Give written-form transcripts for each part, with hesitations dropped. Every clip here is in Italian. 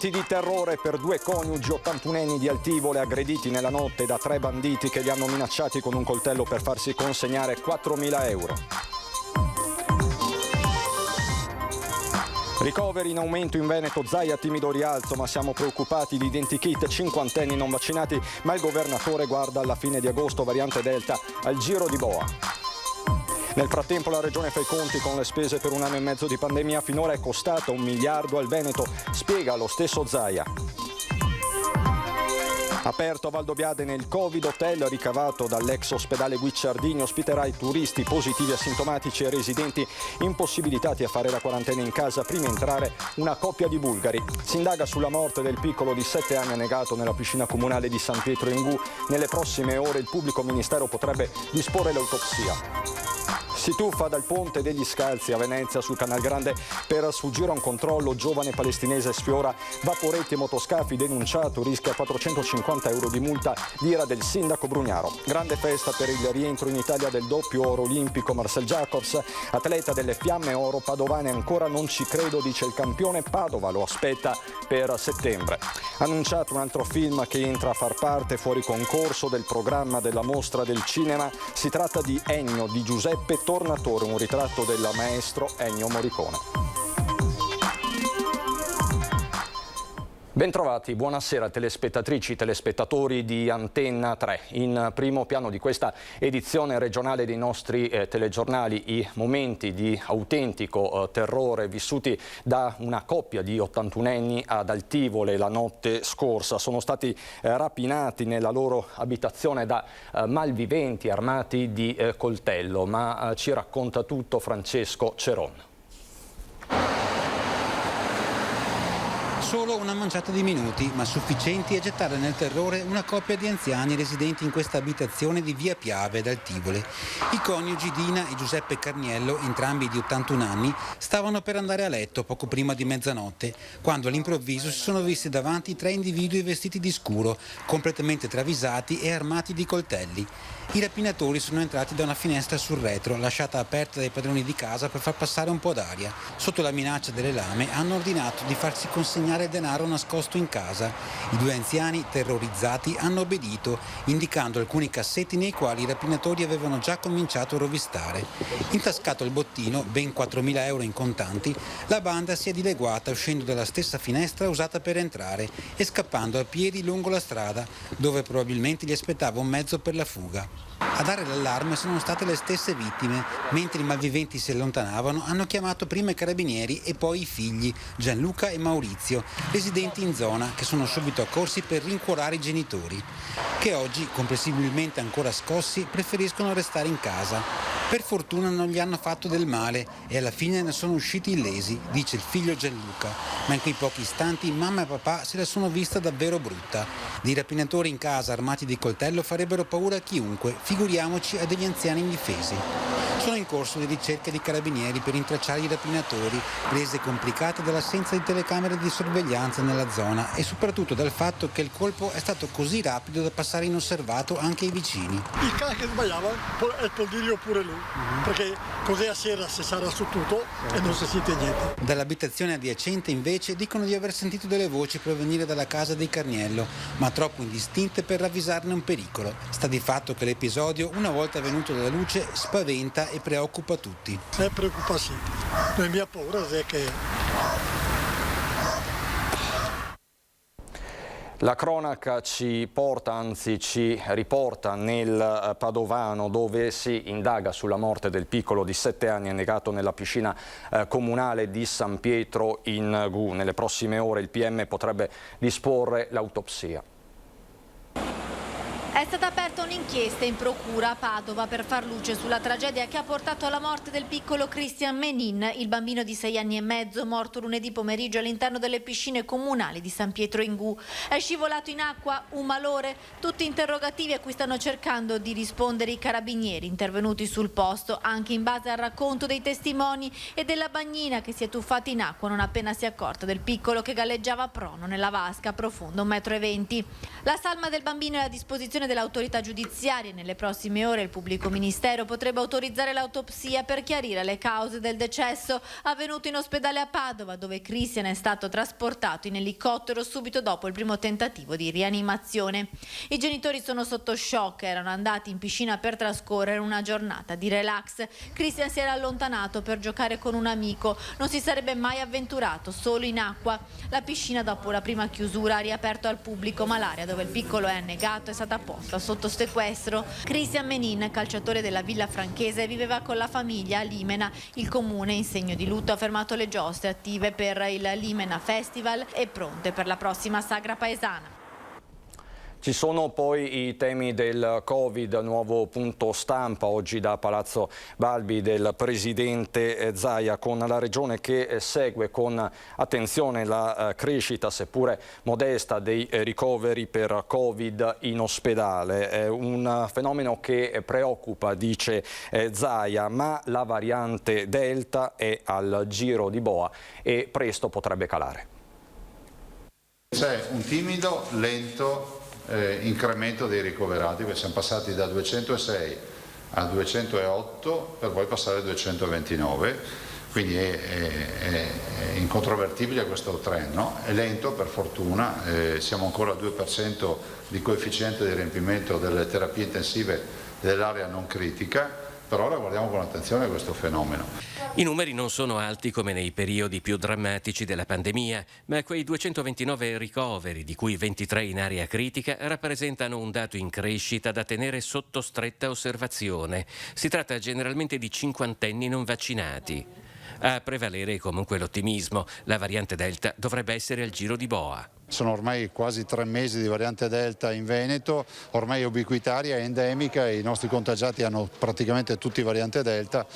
Momenti di terrore per due coniugi 81enni di Altivole aggrediti nella notte da 3 banditi che li hanno minacciati con un coltello per farsi consegnare 4.000 euro. Ricoveri in aumento in Veneto, Zaia timido rialzo, ma siamo preoccupati di identikit, 50enni non vaccinati, ma il governatore guarda alla fine di agosto, variante Delta, al giro di boa. Nel frattempo la Regione fa i conti con le spese per 1 anno e mezzo di pandemia, finora è costata 1 miliardo al Veneto, spiega lo stesso Zaia. Aperto a Valdobbiadene il Covid hotel ricavato dall'ex ospedale Guicciardini ospiterà i turisti positivi asintomatici e residenti impossibilitati a fare la quarantena in casa prima di entrare una coppia di bulgari. Si indaga sulla morte del piccolo di 7 anni annegato nella piscina comunale di San Pietro in Gu. Nelle prossime ore il pubblico ministero potrebbe disporre l'autopsia. Si tuffa dal ponte degli Scalzi a Venezia sul Canal Grande per sfuggire a un controllo. Giovane palestinese sfiora vaporetti e motoscafi, denunciato, rischia 450 euro di multa, l'ira del sindaco Brugnaro. Grande festa per il rientro in Italia del doppio oro olimpico Marcel Jacobs, atleta delle Fiamme Oro padovane. Ancora non ci credo, dice il campione, Padova lo aspetta per settembre. Annunciato un altro film che entra a far parte fuori concorso del programma della Mostra del Cinema. Si tratta di Ennio di Giuseppe Tornatore, un ritratto del maestro Ennio Morricone. Bentrovati, buonasera telespettatrici, telespettatori di Antenna 3. In primo piano di questa edizione regionale dei nostri telegiornali i momenti di autentico terrore vissuti da una coppia di 81enni ad Altivole la notte scorsa. Sono stati rapinati nella loro abitazione da malviventi armati di coltello, ma ci racconta tutto Francesco Ceron. Solo una manciata di minuti, ma sufficienti a gettare nel terrore una coppia di anziani residenti in questa abitazione di via Piave ad Altivole. I coniugi Dina e Giuseppe Carniello, entrambi di 81 anni, stavano per andare a letto poco prima di mezzanotte, quando all'improvviso si sono visti davanti 3 individui vestiti di scuro, completamente travisati e armati di coltelli. I rapinatori sono entrati da una finestra sul retro, lasciata aperta dai padroni di casa per far passare un po' d'aria. Sotto la minaccia delle lame hanno ordinato di farsi consegnare denaro nascosto in casa. I 2 anziani, terrorizzati, hanno obbedito, indicando alcuni cassetti nei quali i rapinatori avevano già cominciato a rovistare. Intascato il bottino, ben 4.000 euro in contanti, la banda si è dileguata uscendo dalla stessa finestra usata per entrare e scappando a piedi lungo la strada, dove probabilmente gli aspettava un mezzo per la fuga. A dare l'allarme sono state le stesse vittime. Mentre i malviventi si allontanavano, hanno chiamato prima i carabinieri e poi i figli, Gianluca e Maurizio, residenti in zona, che sono subito accorsi per rincuorare i genitori, che oggi, comprensibilmente ancora scossi, preferiscono restare in casa. Per fortuna non gli hanno fatto del male e alla fine ne sono usciti illesi, dice il figlio Gianluca, ma in quei pochi istanti mamma e papà se la sono vista davvero brutta. Dei rapinatori in casa armati di coltello farebbero paura a chiunque, figuriamoci a degli anziani indifesi. Sono in corso le ricerche di carabinieri per intracciare i rapinatori, rese complicate dall'assenza di telecamere di sorveglianza nella zona e soprattutto dal fatto che il colpo è stato così rapido da passare inosservato anche ai vicini. Il cane che sbagliava è il poldirio pure lui, perché così a sera si sarà su tutto e non si sente niente. Dall'abitazione adiacente invece dicono di aver sentito delle voci provenire dalla casa dei Carniello, ma troppo indistinte per ravvisarne un pericolo. Sta di fatto che l'episodio, una volta venuto alla luce, spaventa e preoccupa tutti. Preoccupa sì. La mia paura è che la cronaca ci porta, anzi ci riporta nel Padovano, dove si indaga sulla morte del piccolo di 7 anni annegato nella piscina comunale di San Pietro in Gu. Nelle prossime ore il PM potrebbe disporre l'autopsia. È stata aperta un'inchiesta in procura a Padova per far luce sulla tragedia che ha portato alla morte del piccolo Christian Menin, il bambino di 6 anni e mezzo, morto lunedì pomeriggio all'interno delle piscine comunali di San Pietro in Gu. È scivolato in acqua? Un malore? Tutti interrogativi a cui stanno cercando di rispondere i carabinieri intervenuti sul posto, anche in base al racconto dei testimoni e della bagnina che si è tuffata in acqua non appena si è accorta del piccolo che galleggiava prono nella vasca profonda 1,20 m. La salma del bambino è a disposizione dell'autorità giudiziaria. Nelle prossime ore il pubblico ministero potrebbe autorizzare l'autopsia per chiarire le cause del decesso avvenuto in ospedale a Padova, dove Christian è stato trasportato in elicottero subito dopo il primo tentativo di rianimazione. I genitori sono sotto shock, erano andati in piscina per trascorrere una giornata di relax. Christian si era allontanato per giocare con un amico, non si sarebbe mai avventurato solo in acqua. La piscina dopo la prima chiusura ha riaperto al pubblico, ma l'area dove il piccolo è annegato è stata posta sotto sequestro. Christian Menin, calciatore della Villa Franchese, viveva con la famiglia a Limena. Il comune, in segno di lutto, ha fermato le giostre attive per il Limena Festival e pronte per la prossima sagra paesana. Ci sono poi i temi del Covid, nuovo punto stampa oggi da Palazzo Balbi del Presidente Zaia, con la Regione che segue con attenzione la crescita, seppure modesta, dei ricoveri per Covid in ospedale. È un fenomeno che preoccupa, dice Zaia, ma la variante Delta è al giro di boa e presto potrebbe calare. C'è un timido, lento incremento dei ricoverati, perché siamo passati da 206 a 208 per poi passare a 229, quindi è incontrovertibile questo trend, no? È lento per fortuna, siamo ancora al 2% di coefficiente di riempimento delle terapie intensive dell'area non critica, però ora guardiamo con attenzione questo fenomeno. I numeri non sono alti come nei periodi più drammatici della pandemia, ma quei 229 ricoveri, di cui 23 in area critica, rappresentano un dato in crescita da tenere sotto stretta osservazione. Si tratta generalmente di cinquantenni non vaccinati. A prevalere comunque l'ottimismo. La variante Delta dovrebbe essere al giro di boa. Sono ormai quasi 3 mesi di variante Delta in Veneto, ormai ubiquitaria, è endemica e i nostri contagiati hanno praticamente tutti variante Delta.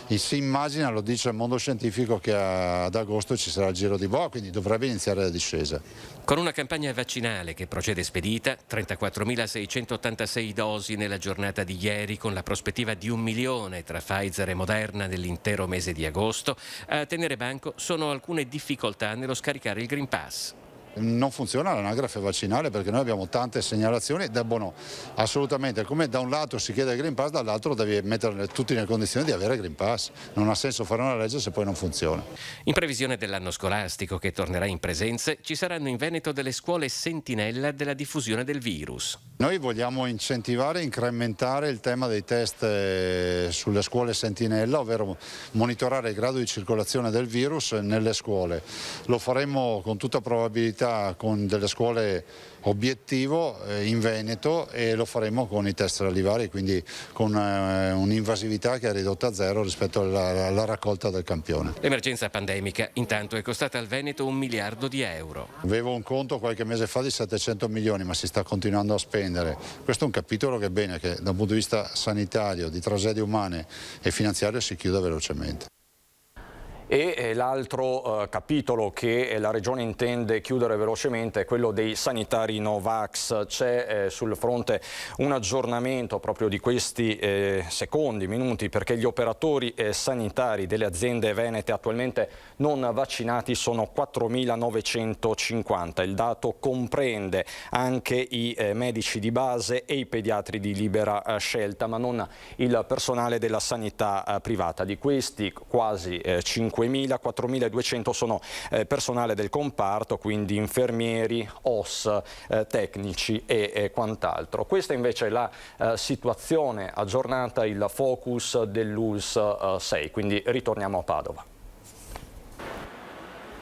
E si immagina, lo dice il mondo scientifico, che ad agosto ci sarà il giro di boa, quindi dovrebbe iniziare la discesa. Con una campagna vaccinale che procede spedita, 34.686 dosi nella giornata di ieri, con la prospettiva di 1 milione tra Pfizer e Moderna nell'intero mese di agosto, a tenere banco sono alcune difficoltà nello scaricare il Green Pass. Non funziona l'anagrafe vaccinale perché noi abbiamo tante segnalazioni, debbono assolutamente, come da un lato si chiede il Green Pass, dall'altro devi mettere tutti nelle condizioni di avere Green Pass. Non ha senso fare una legge se poi non funziona. In previsione dell'anno scolastico che tornerà in presenze, ci saranno in Veneto delle scuole sentinella della diffusione del virus. Noi vogliamo incentivare e incrementare il tema dei test sulle scuole sentinella, ovvero monitorare il grado di circolazione del virus nelle scuole. Lo faremo con tutta probabilità con delle scuole obiettivo in Veneto e lo faremo con i test salivari, quindi con un'invasività che è ridotta a zero rispetto alla raccolta del campione. L'emergenza pandemica intanto è costata al Veneto 1 miliardo di euro. Avevo un conto qualche mese fa di 700 milioni, ma si sta continuando a spendere. Questo è un capitolo che è bene che dal punto di vista sanitario, di tragedie umane e finanziario si chiuda velocemente. E l'altro capitolo che la Regione intende chiudere velocemente è quello dei sanitari Novax. C'è sul fronte un aggiornamento proprio di questi minuti, perché gli operatori sanitari delle aziende venete attualmente non vaccinati sono 4.950. Il dato comprende anche i medici di base e i pediatri di libera scelta, ma non il personale della sanità privata. Di questi quasi 4.200 sono personale del comparto, quindi infermieri, OS, tecnici e quant'altro. Questa invece è la situazione aggiornata, il focus dell'ULSS 6, quindi ritorniamo a Padova.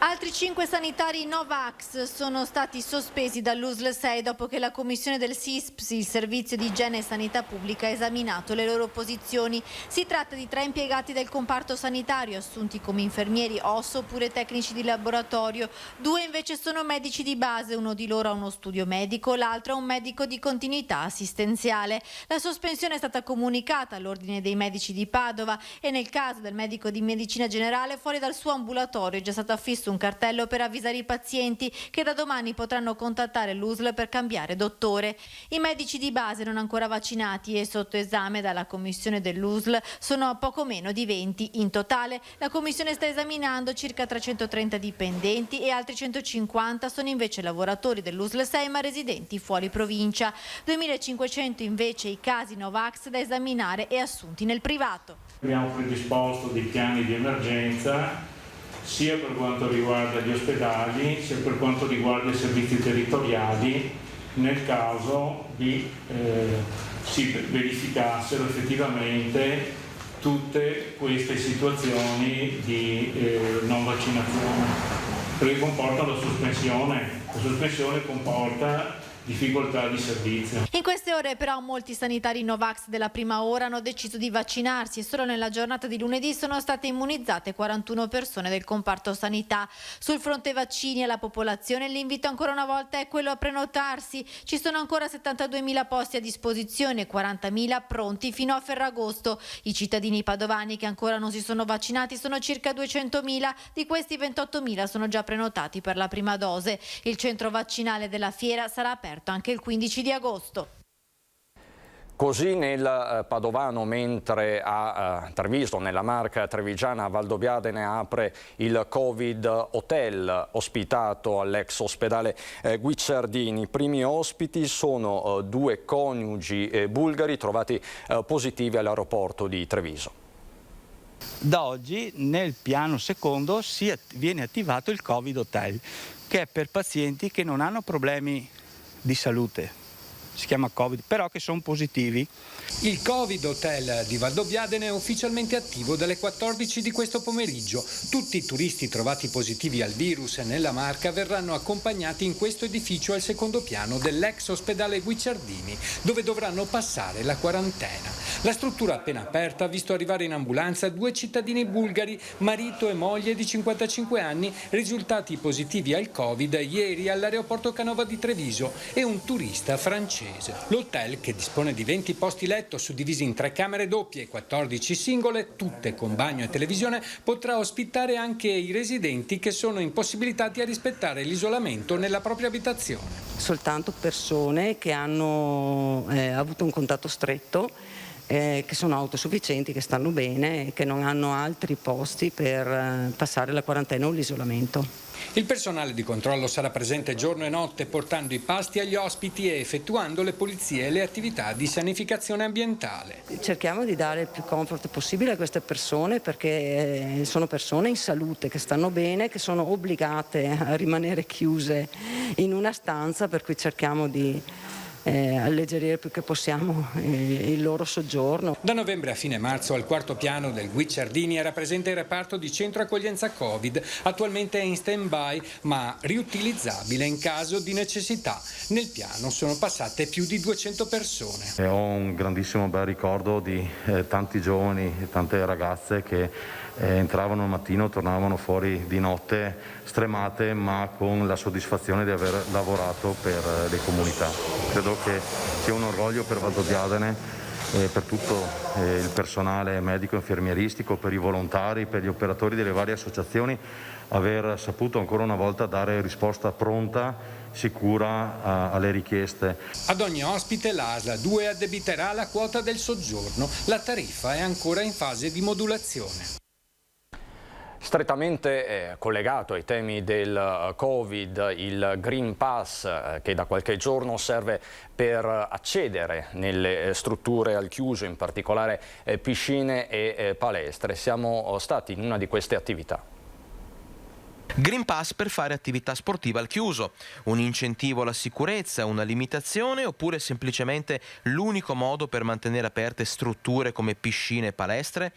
Altri 5 sanitari Novax sono stati sospesi dall'USL 6 dopo che la commissione del SISPS, il Servizio di Igiene e Sanità Pubblica, ha esaminato le loro posizioni. Si tratta di 3 impiegati del comparto sanitario assunti come infermieri, OS oppure tecnici di laboratorio. 2 invece sono medici di base, uno di loro ha uno studio medico, l'altro è un medico di continuità assistenziale. La sospensione è stata comunicata all'Ordine dei Medici di Padova e nel caso del medico di medicina generale fuori dal suo ambulatorio è già stato affisso un cartello per avvisare i pazienti che da domani potranno contattare l'USL per cambiare dottore. I medici di base non ancora vaccinati e sotto esame dalla commissione dell'USL sono poco meno di 20. In totale la commissione sta esaminando circa 330 dipendenti e altri 150 sono invece lavoratori dell'USL 6 ma residenti fuori provincia. 2500 invece i casi Novax da esaminare e assunti nel privato. Abbiamo predisposto dei piani di emergenza sia per quanto riguarda gli ospedali sia per quanto riguarda i servizi territoriali nel caso si verificassero effettivamente tutte queste situazioni di non vaccinazione, perché comportano la sospensione. La sospensione comporta difficoltà di servizio. In queste ore però molti sanitari Novax della prima ora hanno deciso di vaccinarsi e solo nella giornata di lunedì sono state immunizzate 41 persone del comparto sanità. Sul fronte vaccini alla popolazione l'invito ancora una volta è quello a prenotarsi. Ci sono ancora 72.000 posti a disposizione, 40.000 pronti fino a Ferragosto. I cittadini padovani che ancora non si sono vaccinati sono circa 200.000, di questi 28.000 sono già prenotati per la prima dose. Il centro vaccinale della fiera sarà aperto anche il 15 di agosto. Così nel Padovano, mentre a Treviso, nella Marca trevigiana, Valdobbiadene apre il Covid Hotel ospitato all'ex ospedale Guicciardini. I primi ospiti sono due coniugi bulgari trovati positivi all'aeroporto di Treviso. Da oggi nel piano secondo viene attivato il Covid Hotel, che è per pazienti che non hanno problemi di salute, si chiama Covid, però che sono positivi. Il Covid Hotel di Valdobbiadene è ufficialmente attivo dalle 14 di questo pomeriggio. Tutti i turisti trovati positivi al virus nella Marca verranno accompagnati in questo edificio al secondo piano dell'ex ospedale Guicciardini, dove dovranno passare la quarantena. La struttura appena aperta ha visto arrivare in ambulanza due cittadini bulgari, marito e moglie di 55 anni, risultati positivi al Covid ieri all'aeroporto Canova di Treviso, e un turista francese. L'hotel, che dispone di 20 posti letto suddivisi in 3 camere doppie e 14 singole, tutte con bagno e televisione, potrà ospitare anche i residenti che sono impossibilitati a rispettare l'isolamento nella propria abitazione. Soltanto persone che hanno avuto un contatto stretto, che sono autosufficienti, che stanno bene e che non hanno altri posti per passare la quarantena o l'isolamento. Il personale di controllo sarà presente giorno e notte portando i pasti agli ospiti e effettuando le pulizie e le attività di sanificazione ambientale. Cerchiamo di dare il più comfort possibile a queste persone, perché sono persone in salute, che stanno bene, che sono obbligate a rimanere chiuse in una stanza, per cui cerchiamo di alleggerire più che possiamo il loro soggiorno. Da novembre a fine marzo al quarto piano del Guicciardini era presente il reparto di centro accoglienza Covid, attualmente è in stand-by ma riutilizzabile in caso di necessità. Nel piano sono passate più di 200 persone. Ho un grandissimo bel ricordo di tanti giovani e tante ragazze che entravano al mattino, tornavano fuori di notte stremate, ma con la soddisfazione di aver lavorato per le comunità. Credo che sia un orgoglio per Valdobbiadene, per tutto il personale medico, infermieristico, per i volontari, per gli operatori delle varie associazioni, aver saputo ancora una volta dare risposta pronta, sicura alle richieste. Ad ogni ospite l'ASL 2 addebiterà la quota del soggiorno. La tariffa è ancora in fase di modulazione. Strettamente collegato ai temi del Covid, il Green Pass che da qualche giorno serve per accedere nelle strutture al chiuso, in particolare piscine e palestre. Siamo stati in una di queste attività. Green Pass per fare attività sportiva al chiuso, un incentivo alla sicurezza, una limitazione oppure semplicemente l'unico modo per mantenere aperte strutture come piscine e palestre?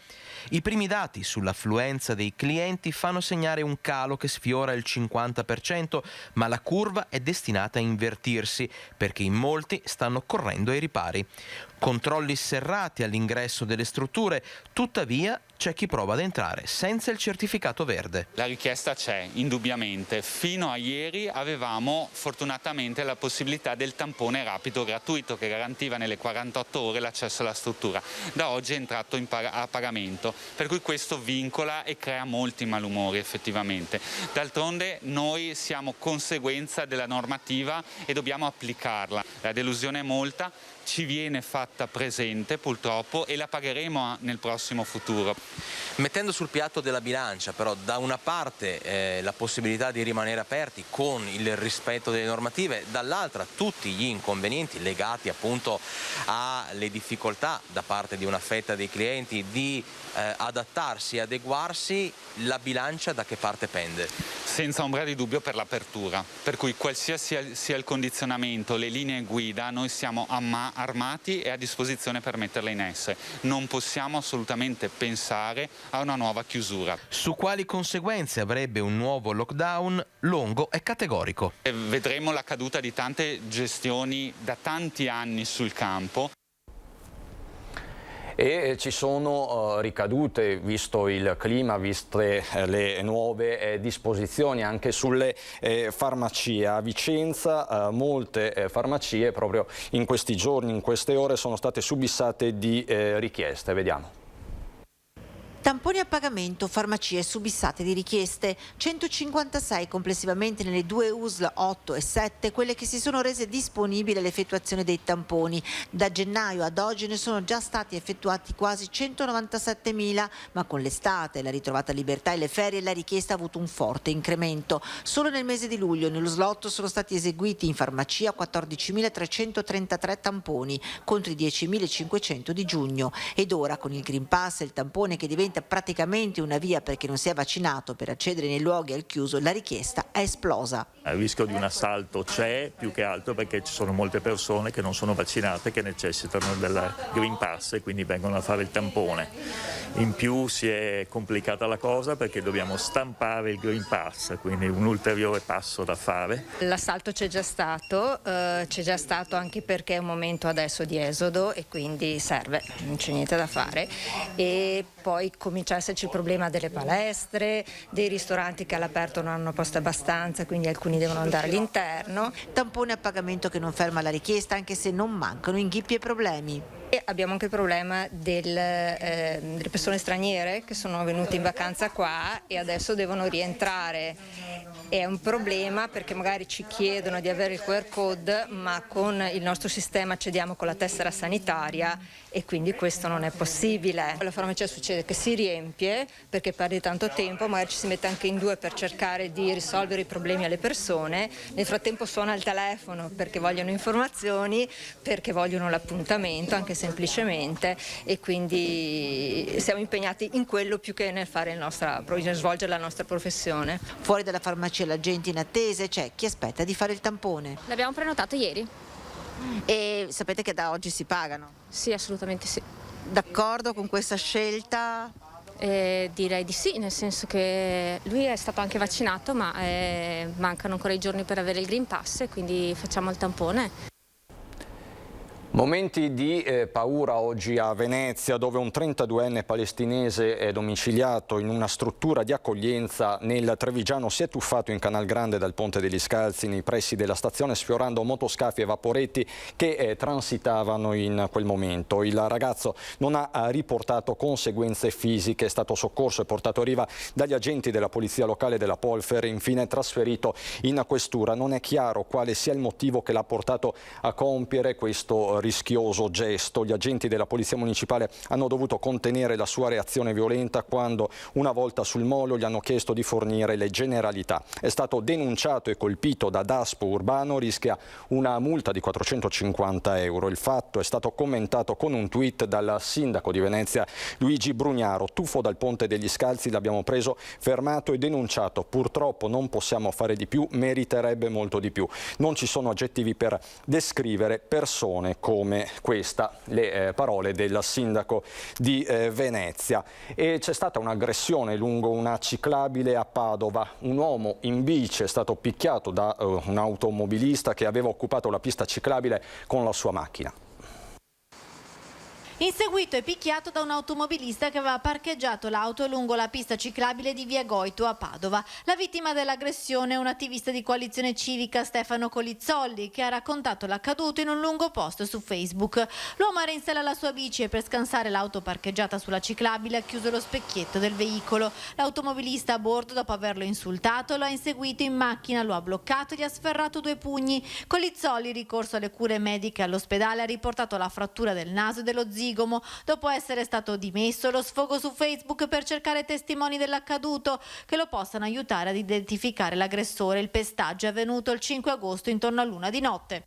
I primi dati sull'affluenza dei clienti fanno segnare un calo che sfiora il 50%, ma la curva è destinata a invertirsi perché in molti stanno correndo ai ripari. Controlli serrati all'ingresso delle strutture, tuttavia c'è chi prova ad entrare senza il certificato verde. La richiesta c'è, indubbiamente. Fino a ieri avevamo fortunatamente la possibilità del tampone rapido gratuito che garantiva nelle 48 ore l'accesso alla struttura. Da oggi è entrato a pagamento, per cui questo vincola e crea molti malumori effettivamente. D'altronde noi siamo conseguenza della normativa e dobbiamo applicarla. La delusione è molta, ci viene fatta presente purtroppo e la pagheremo nel prossimo futuro. Mettendo sul piatto della bilancia però da una parte la possibilità di rimanere aperti con il rispetto delle normative, dall'altra tutti gli inconvenienti legati appunto alle difficoltà da parte di una fetta dei clienti di adattarsi e adeguarsi, la bilancia da che parte pende? Senza ombra di dubbio per l'apertura, per cui qualsiasi sia il condizionamento, le linee guida, noi siamo armati e a disposizione per metterle in essere. Non possiamo assolutamente pensare a una nuova chiusura. Su quali conseguenze avrebbe un nuovo lockdown? Longo è categorico. Vedremo la caduta di tante gestioni da tanti anni sul campo. E ci sono ricadute, visto il clima, viste le nuove disposizioni anche sulle farmacie. A Vicenza molte farmacie proprio in questi giorni, in queste ore, sono state subissate di richieste. Vediamo. Tamponi a pagamento, farmacie subissate di richieste, 156 complessivamente nelle due USL 8 e 7, quelle che si sono rese disponibili all'effettuazione dei tamponi. Da gennaio ad oggi ne sono già stati effettuati quasi 197.000, ma con l'estate, la ritrovata libertà e le ferie la richiesta ha avuto un forte incremento. Solo nel mese di luglio nell'USL 8 sono stati eseguiti in farmacia 14.333 tamponi contro i 10.500 di giugno ed ora con il Green Pass e il tampone che diventa praticamente una via perché non si è vaccinato per accedere nei luoghi al chiuso, la richiesta è esplosa. Il rischio di un assalto c'è, più che altro perché ci sono molte persone che non sono vaccinate che necessitano del Green Pass e quindi vengono a fare il tampone. In più si è complicata la cosa perché dobbiamo stampare il Green Pass, quindi un ulteriore passo da fare. L'assalto c'è già stato anche perché è un momento adesso di esodo e quindi serve, non c'è niente da fare. E poi comincia a esserci il problema delle palestre, dei ristoranti che all'aperto non hanno posto abbastanza, quindi alcuni devono andare all'interno. Tampone a pagamento che non ferma la richiesta anche se non mancano inghippi e problemi. E abbiamo anche il problema delle persone straniere che sono venute in vacanza qua e adesso devono rientrare. È un problema perché magari ci chiedono di avere il QR code, ma con il nostro sistema accediamo con la tessera sanitaria e quindi questo non è possibile. La farmacia succede che si riempie perché perde tanto tempo, magari ci si mette anche in due per cercare di risolvere i problemi alle persone. Nel frattempo suona il telefono perché vogliono informazioni, perché vogliono l'appuntamento anche semplicemente e quindi siamo impegnati in quello più che nel fare svolgere la nostra professione. Fuori dalla farmacia la gente in attesa e c'è chi aspetta di fare il tampone. L'abbiamo prenotato ieri. E sapete che da oggi si pagano? Sì, assolutamente sì. D'accordo con questa scelta? Direi di sì, nel senso che lui è stato anche vaccinato, ma mancano ancora i giorni per avere il Green Pass e quindi facciamo il tampone. Momenti di paura oggi a Venezia, dove un 32enne palestinese è domiciliato in una struttura di accoglienza nel Trevigiano si è tuffato in Canal Grande dal Ponte degli Scalzi nei pressi della stazione sfiorando motoscafi e vaporetti che transitavano in quel momento. Il ragazzo non ha riportato conseguenze fisiche, è stato soccorso e portato a riva dagli agenti della polizia locale della Polfer e infine trasferito in questura. Non è chiaro quale sia il motivo che l'ha portato a compiere questo rischioso gesto. Gli agenti della polizia municipale hanno dovuto contenere la sua reazione violenta quando, una volta sul molo, gli hanno chiesto di fornire le generalità. È stato denunciato e colpito da Daspo Urbano, rischia una multa di 450 euro. Il fatto è stato commentato con un tweet dal sindaco di Venezia Luigi Brugnaro. Tuffo dal Ponte degli Scalzi, l'abbiamo preso, fermato e denunciato. Purtroppo non possiamo fare di più, meriterebbe molto di più. Non ci sono aggettivi per descrivere persone come questa, le parole del sindaco di Venezia. E c'è stata un'aggressione lungo una ciclabile a Padova. Un uomo in bici è stato picchiato da un automobilista che aveva occupato la pista ciclabile con la sua macchina. Inseguito e picchiato da un automobilista che aveva parcheggiato l'auto lungo la pista ciclabile di via Goito a Padova. La vittima dell'aggressione è un attivista di Coalizione Civica, Stefano Colizzolli, che ha raccontato l'accaduto in un lungo post su Facebook. L'uomo era in sella alla sua bici e per scansare l'auto parcheggiata sulla ciclabile ha chiuso lo specchietto del veicolo. L'automobilista a bordo, dopo averlo insultato, lo ha inseguito in macchina, lo ha bloccato e gli ha sferrato 2 pugni. Colizzolli, ricorso alle cure mediche all'ospedale, ha riportato la frattura del naso e dello zigomo. Dopo essere stato dimesso, lo sfogo su Facebook per cercare testimoni dell'accaduto che lo possano aiutare ad identificare l'aggressore. Il pestaggio è avvenuto il 5 agosto intorno all'1 di notte.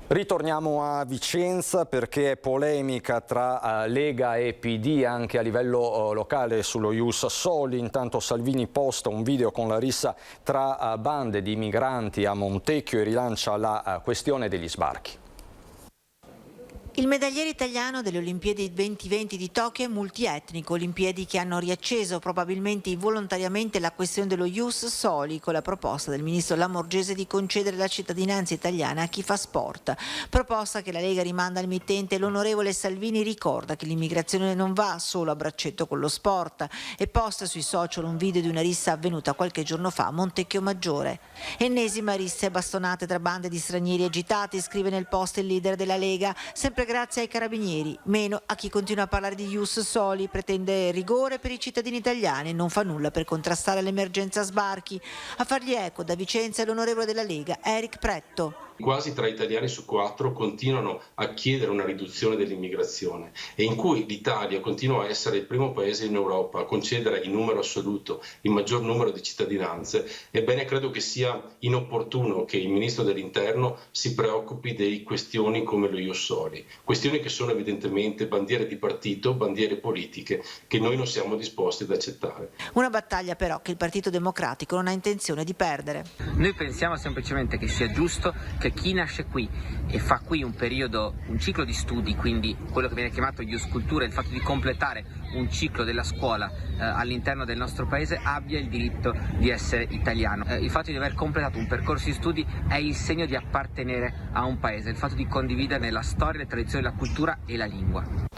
Ritorniamo a Vicenza perché è polemica tra Lega e PD anche a livello locale sullo Ius Soli. Intanto Salvini posta un video con la rissa tra bande di migranti a Montecchio e rilancia la questione degli sbarchi. Il medagliere italiano delle Olimpiadi 2020 di Tokyo è multietnico, Olimpiadi che hanno riacceso probabilmente involontariamente la questione dello Ius Soli con la proposta del ministro Lamorgese di concedere la cittadinanza italiana a chi fa sport. Proposta che la Lega rimanda al mittente. L'onorevole Salvini ricorda che l'immigrazione non va solo a braccetto con lo sport e posta sui social un video di una rissa avvenuta qualche giorno fa a Montecchio Maggiore. Ennesima rissa e bastonate tra bande di stranieri agitati, scrive nel post il leader della Lega, sempre grazie ai carabinieri, meno a chi continua a parlare di Ius Soli, pretende rigore per i cittadini italiani e non fa nulla per contrastare l'emergenza sbarchi. A fargli eco da Vicenza è l'onorevole della Lega, Eric Pretto. Quasi 3 italiani su 4 continuano a chiedere una riduzione dell'immigrazione e in cui l'Italia continua a essere il primo paese in Europa a concedere in numero assoluto il maggior numero di cittadinanze, ebbene credo che sia inopportuno che il Ministro dell'Interno si preoccupi di questioni come lo Ius Soli, questioni che sono evidentemente bandiere di partito, bandiere politiche che noi non siamo disposti ad accettare. Una battaglia però che il Partito Democratico non ha intenzione di perdere. Noi pensiamo semplicemente che sia giusto che chi nasce qui e fa qui un ciclo di studi, quindi quello che viene chiamato Ius Cultura, il fatto di completare un ciclo della scuola all'interno del nostro paese, abbia il diritto di essere italiano. Il fatto di aver completato un percorso di studi è il segno di appartenere a un paese, il fatto di condividerne la storia, le tradizioni, la cultura e la lingua.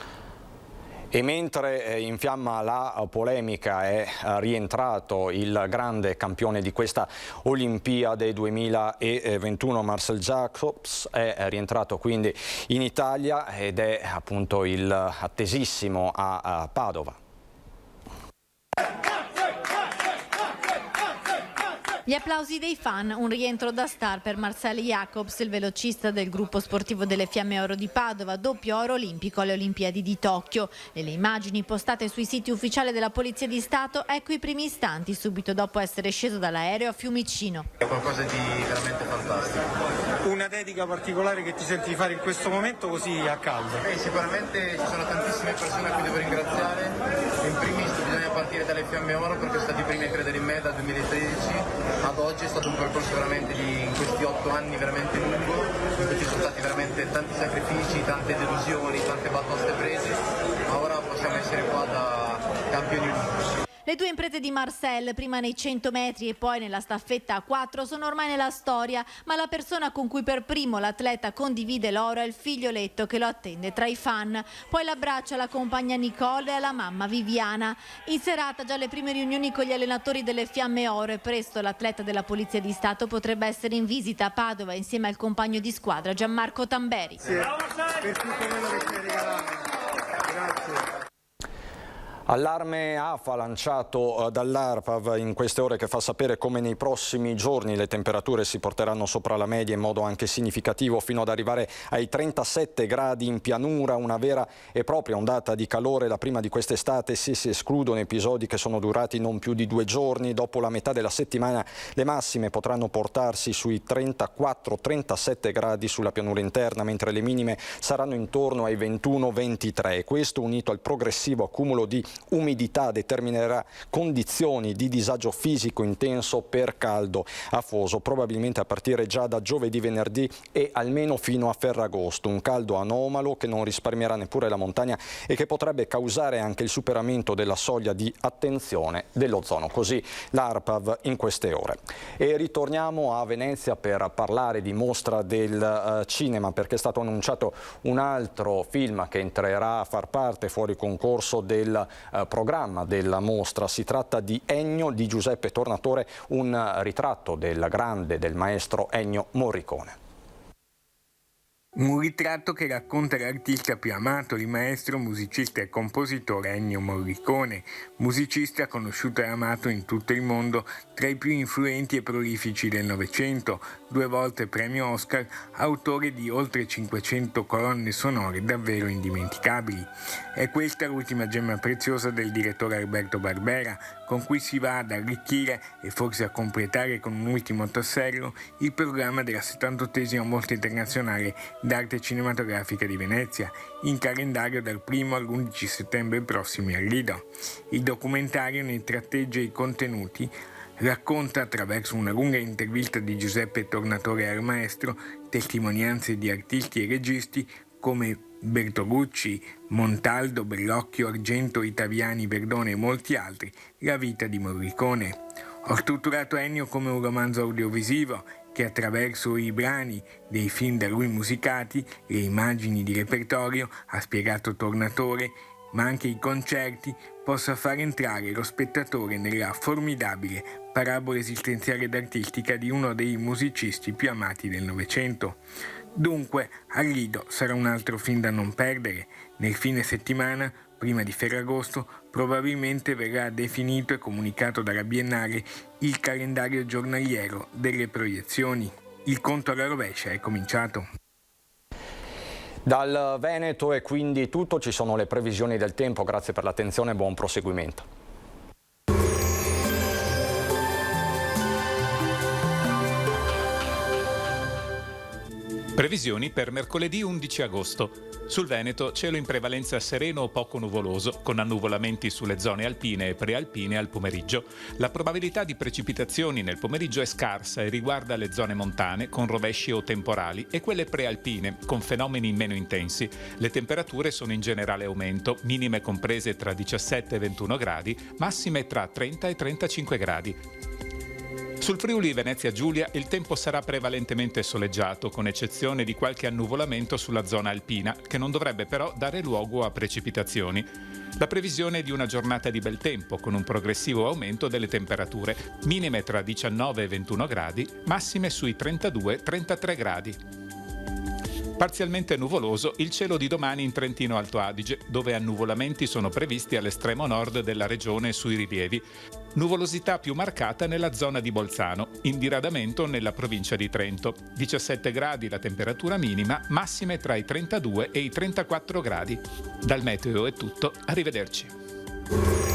E mentre infiamma la polemica è rientrato il grande campione di questa Olimpiade 2021, Marcel Jacobs, è rientrato quindi in Italia ed è appunto il attesissimo a Padova. Gli applausi dei fan, un rientro da star per Marcel Jacobs, il velocista del gruppo sportivo delle Fiamme Oro di Padova, doppio oro olimpico alle Olimpiadi di Tokyo. Nelle immagini postate sui siti ufficiali della Polizia di Stato, ecco i primi istanti subito dopo essere sceso dall'aereo a Fiumicino. È qualcosa di veramente fantastico. Una dedica particolare che ti senti di fare in questo momento così a caldo? Sicuramente ci sono tantissime persone a cui devo ringraziare. In primis bisogna partire dalle Fiamme Oro perché sono stati i primi a credere in me dal 2013. Ad oggi è stato un percorso veramente in questi 8 anni veramente lungo, in cui ci sono stati veramente tanti sacrifici, tante delusioni, tante batoste prese, ma ora possiamo essere qua da campioni olimpici. Le 2 imprese di Marcel, prima nei 100 metri e poi nella staffetta a 4, sono ormai nella storia, ma la persona con cui per primo l'atleta condivide l'oro è il figlioletto che lo attende tra i fan. Poi l'abbraccia la compagna Nicole e la mamma Viviana. In serata già le prime riunioni con gli allenatori delle Fiamme Oro e presto l'atleta della Polizia di Stato potrebbe essere in visita a Padova insieme al compagno di squadra Gianmarco Tamberi. Sì, per tutto quello che ci hai regalato. Grazie. Allarme AFA lanciato dall'ARPAV in queste ore che fa sapere come nei prossimi giorni le temperature si porteranno sopra la media in modo anche significativo fino ad arrivare ai 37 gradi in pianura, una vera e propria ondata di calore, la prima di quest'estate, se si escludono episodi che sono durati non più di 2 giorni. Dopo la metà della settimana le massime potranno portarsi sui 34-37 gradi sulla pianura interna, mentre le minime saranno intorno ai 21-23. Questo unito al progressivo accumulo di umidità determinerà condizioni di disagio fisico intenso per caldo afoso, probabilmente a partire già da giovedì, venerdì e almeno fino a Ferragosto. Un caldo anomalo che non risparmierà neppure la montagna e che potrebbe causare anche il superamento della soglia di attenzione dell'ozono. Così l'ARPAV in queste ore. E ritorniamo a Venezia per parlare di mostra del cinema, perché è stato annunciato un altro film che entrerà a far parte fuori concorso del programma della mostra. Si tratta di Ennio di Giuseppe Tornatore, un ritratto del maestro Ennio Morricone. Un ritratto che racconta l'artista più amato, il maestro, musicista e compositore Ennio Morricone, musicista conosciuto e amato in tutto il mondo, tra i più influenti e prolifici del Novecento, 2 volte premio Oscar, autore di oltre 500 colonne sonore davvero indimenticabili. È questa l'ultima gemma preziosa del direttore Alberto Barbera, con cui si va ad arricchire e forse a completare con un ultimo tassello il programma della 78esima Mostra Internazionale d'Arte Cinematografica di Venezia, in calendario dal 1 all'11 settembre prossimi al Lido. Il documentario ne tratteggia i contenuti, racconta attraverso una lunga intervista di Giuseppe Tornatore al maestro testimonianze di artisti e registi come Bertolucci, Montaldo, Bellocchio, Argento, Itaviani, Verdone e molti altri, la vita di Morricone. Ho strutturato Ennio come un romanzo audiovisivo che attraverso i brani dei film da lui musicati, le immagini di repertorio, ha spiegato Tornatore, ma anche i concerti, possa far entrare lo spettatore nella formidabile parabola esistenziale ed artistica di uno dei musicisti più amati del Novecento. Dunque, al Lido sarà un altro film da non perdere. Nel fine settimana, prima di Ferragosto, probabilmente verrà definito e comunicato dalla Biennale il calendario giornaliero delle proiezioni. Il conto alla rovescia è cominciato. Dal Veneto è quindi tutto, ci sono le previsioni del tempo, grazie per l'attenzione e buon proseguimento. Previsioni per mercoledì 11 agosto. Sul Veneto cielo in prevalenza sereno o poco nuvoloso, con annuvolamenti sulle zone alpine e prealpine al pomeriggio. La probabilità di precipitazioni nel pomeriggio è scarsa e riguarda le zone montane con rovesci o temporali e quelle prealpine con fenomeni meno intensi. Le temperature sono in generale aumento, minime comprese tra 17 e 21 gradi, massime tra 30 e 35 gradi. Sul Friuli Venezia Giulia il tempo sarà prevalentemente soleggiato, con eccezione di qualche annuvolamento sulla zona alpina, che non dovrebbe però dare luogo a precipitazioni. La previsione è di una giornata di bel tempo, con un progressivo aumento delle temperature, minime tra 19 e 21 gradi, massime sui 32-33 gradi. Parzialmente nuvoloso il cielo di domani in Trentino Alto Adige, dove annuvolamenti sono previsti all'estremo nord della regione e sui rilievi. Nuvolosità più marcata nella zona di Bolzano, in diradamento nella provincia di Trento. 17 gradi la temperatura minima, massime tra i 32 e i 34 gradi. Dal meteo è tutto, arrivederci.